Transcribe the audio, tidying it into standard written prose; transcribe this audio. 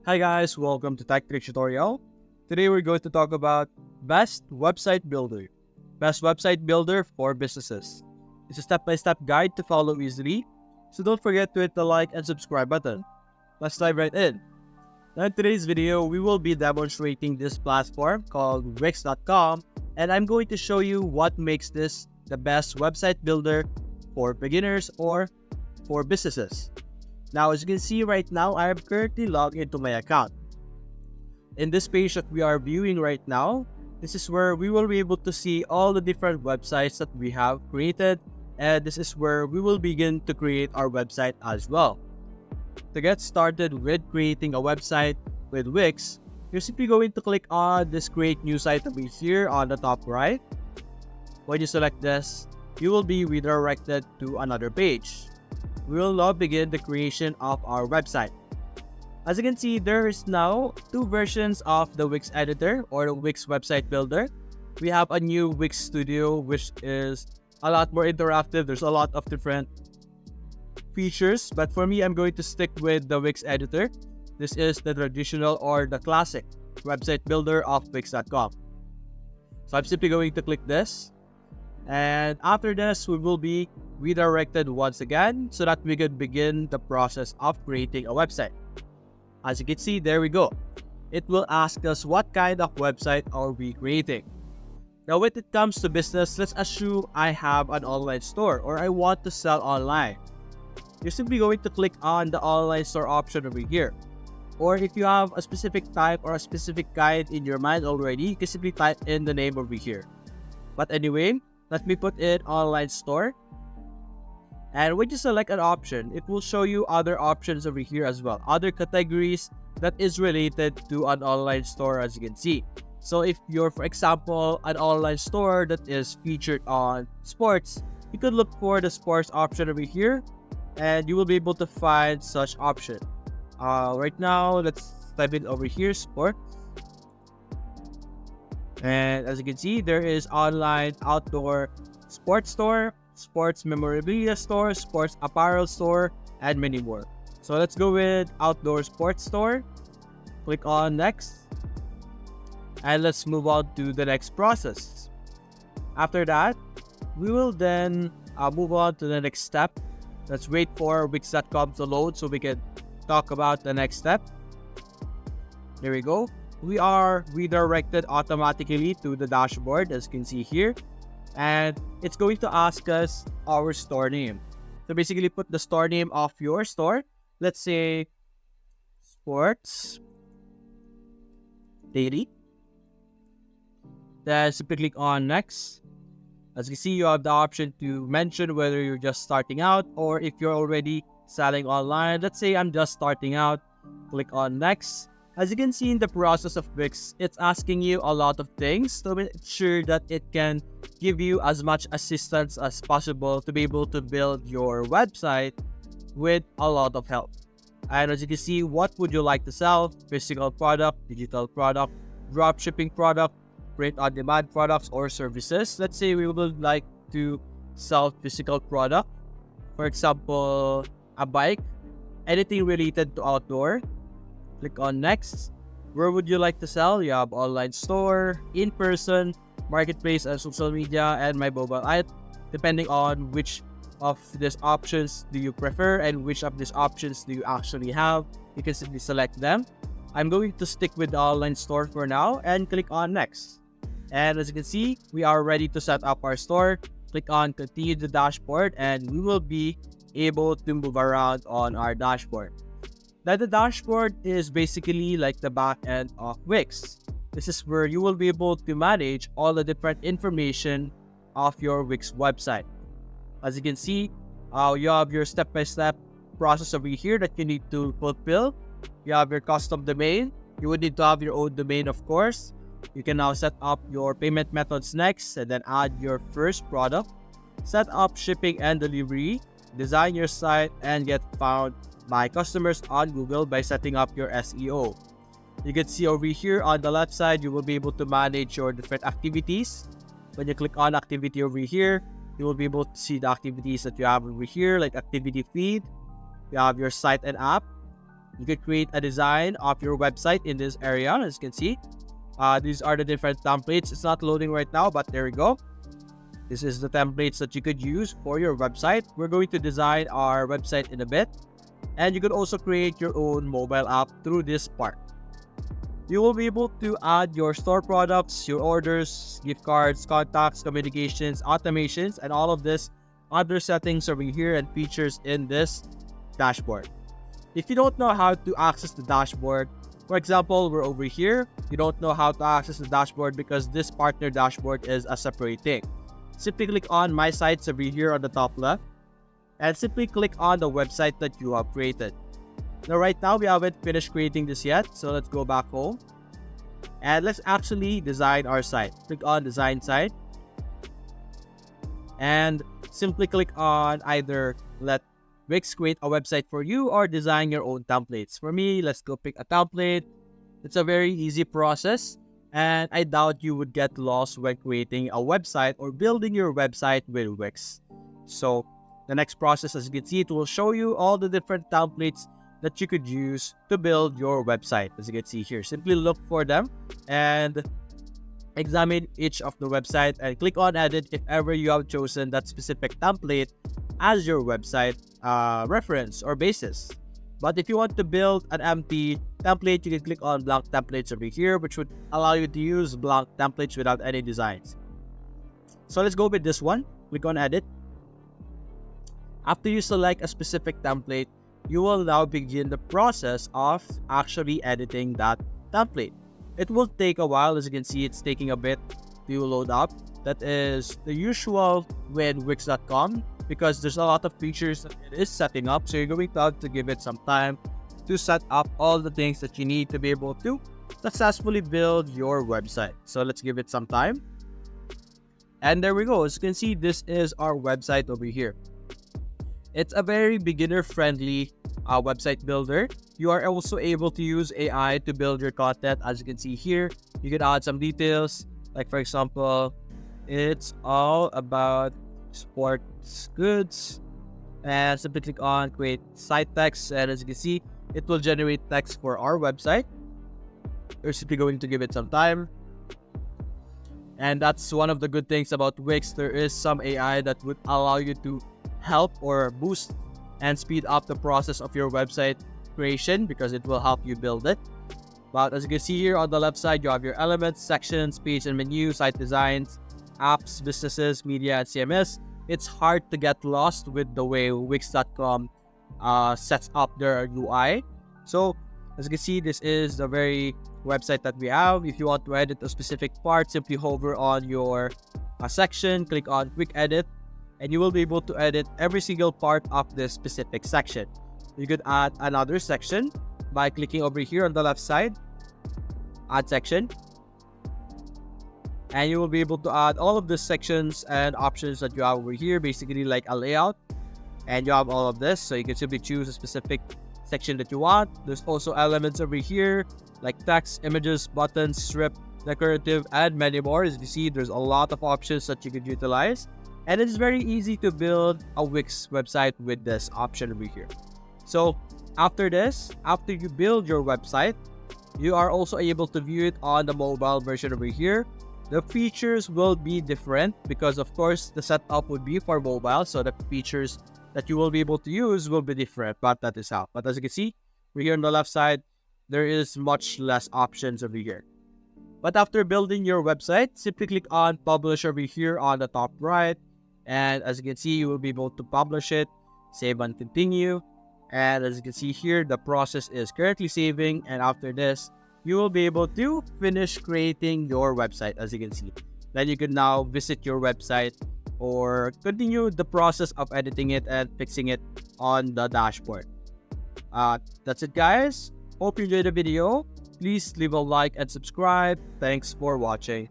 Hi guys, welcome to Tech Trick Tutorial. Today we're going to talk about Best Website Builder. Best Website Builder for businesses. It's a step-by-step guide to follow easily, so don't forget to hit the like and subscribe button. Let's dive right in. Now in today's video, we will be demonstrating this platform called Wix.com, and I'm going to show you what makes this the best website builder for beginners or for businesses. Now, as you can see right now, I am currently logged into my account. In this page that we are viewing right now, this is where we will be able to see all the different websites that we have created, and this is where we will begin to create our website as well. To get started with creating a website with Wix, you're simply going to click on this create new site over here on the top right. When you select this, you will be redirected to another page. We will now begin the creation of our website. As you can see, there is now two versions of the Wix editor or the Wix website builder. We have a new Wix Studio, which is a lot more interactive. There's a lot of different features, but for me, I'm going to stick with the Wix editor. This is the traditional or the classic website builder of Wix.com. So I'm simply going to click this. And after this, we will be redirected once again so that we can begin the process of creating a website. As you can see, there we go. It will ask us what kind of website are we creating. Now, when it comes to business, let's assume I have an online store or I want to sell online. You're simply going to click on the online store option over here. Or if you have a specific type or a specific guide in your mind already, you can simply type in the name over here. But anyway, let me put in online store. And when you select an option, it will show you other options over here as well. Other categories that is related to an online store, as you can see. So if you're, for example, an online store that is featured on sports, you could look for the sports option over here and you will be able to find such option. Right now, let's type it over here, sports. And as you can see, there is online outdoor sports store, sports memorabilia store, sports apparel store, and many more. So let's go with outdoor sports store. Click on next. And let's move on to the next process. After that, we will then move on to the next step. Let's wait for Wix.com to load so we can talk about the next step. There we go. We are redirected automatically to the dashboard, as you can see here. And it's going to ask us our store name. So basically put the store name of your store. Let's say Sports Daily. Then simply click on next. As you can see, you have the option to mention whether you're just starting out or if you're already selling online. Let's say I'm just starting out. Click on next. As you can see in the process of Wix, it's asking you a lot of things to make sure that it can give you as much assistance as possible to be able to build your website with a lot of help. And as you can see, what would you like to sell? Physical product, digital product, drop shipping product, print on demand products or services. Let's say we would like to sell physical product. For example, a bike, anything related to outdoor. Click on next. Where would you like to sell? You have online store, in-person, marketplace, and social media, and my mobile app. Depending on which of these options do you prefer and which of these options do you actually have, you can simply select them. I'm going to stick with the online store for now and click on next. And as you can see, we are ready to set up our store. Click on continue the dashboard and we will be able to move around on our dashboard. Now, the dashboard is basically like the back end of Wix. This is where you will be able to manage all the different information of your Wix website. As you can see, you have your step-by-step process over here that you need to fulfill. You have your custom domain. You would need to have your own domain, of course. You can now set up your payment methods next and then add your first product. Set up shipping and delivery. Design your site and get found by customers on Google by setting up your SEO. You can see over here on the left side, you will be able to manage your different activities. When you click on activity over here, you will be able to see the activities that you have over here, like activity feed. You have your site and app. You could create a design of your website in this area. As you can see, these are the different templates. It's not loading right now, but there we go. This is the templates that you could use for your website. We're going to design our website in a bit. And you could also create your own mobile app through this part. You will be able to add your store products, your orders, gift cards, contacts, communications, automations, and all of this other settings over here and features in this dashboard. If you don't know how to access the dashboard, for example, we're over here, you don't know how to access the dashboard because this partner dashboard is a separate thing. Simply click on My Sites over here on the top left and simply click on the website that you have created. Now, right now, we haven't finished creating this yet, so let's go back home. And let's actually design our site. Click on Design Site. And simply click on either let Wix create a website for you or design your own templates. For me, let's go pick a template. It's a very easy process. And I doubt you would get lost when creating a website or building your website with Wix. So, the next process, as you can see, it will show you all the different templates that you could use to build your website. As you can see here, simply look for them and examine each of the website and click on edit if ever you have chosen that specific template as your website reference or basis. But if you want to build an empty template, you can click on blank templates over here, which would allow you to use blank templates without any designs. So let's go with this one. Click on edit. After you select a specific template, you will now begin the process of actually editing that template. It will take a while. As you can see, it's taking a bit to load up. That is the usual with Wix.com because there's a lot of features that it is setting up. So you're going to have to give it some time to set up all the things that you need to be able to successfully build your website. So let's give it some time. And there we go. As you can see, this is our website over here. It's a very beginner-friendly website builder. You are also able to use AI to build your content. As you can see here, you can add some details. Like for example, it's all about sports goods. And simply click on create site text. And as you can see, it will generate text for our website. We're simply going to give it some time. And that's one of the good things about Wix. There is some AI that would allow you to help or boost and speed up the process of your website creation because it will help you build it. But as you can see here on the left side, you have your elements, sections, page and menu, site designs, apps, businesses, media, and CMS. It's hard to get lost with the way Wix.com sets up their UI. So as you can see, this is the very website that we have. If you want to edit a specific part, simply hover on your section, click on quick edit, and you will be able to edit every single part of this specific section. You could add another section by clicking over here on the left side, add section. And you will be able to add all of the sections and options that you have over here, basically like a layout. And you have all of this, so you can simply choose a specific section that you want. There's also elements over here like text, images, buttons, strip, decorative, and many more. As you see, there's a lot of options that you could utilize. And it's very easy to build a Wix website with this option over here. So after this, after you build your website, you are also able to view it on the mobile version over here. The features will be different because of course the setup would be for mobile. So the features that you will be able to use will be different, but that is how. But as you can see, over here on the left side, there is much less options over here. But after building your website, simply click on publish over here on the top right. And as you can see, you will be able to publish it, save and continue. And as you can see here, the process is currently saving. And after this, you will be able to finish creating your website, as you can see. Then you can now visit your website or continue the process of editing it and fixing it on the dashboard. That's it, guys. Hope you enjoyed the video. Please leave a like and subscribe. Thanks for watching.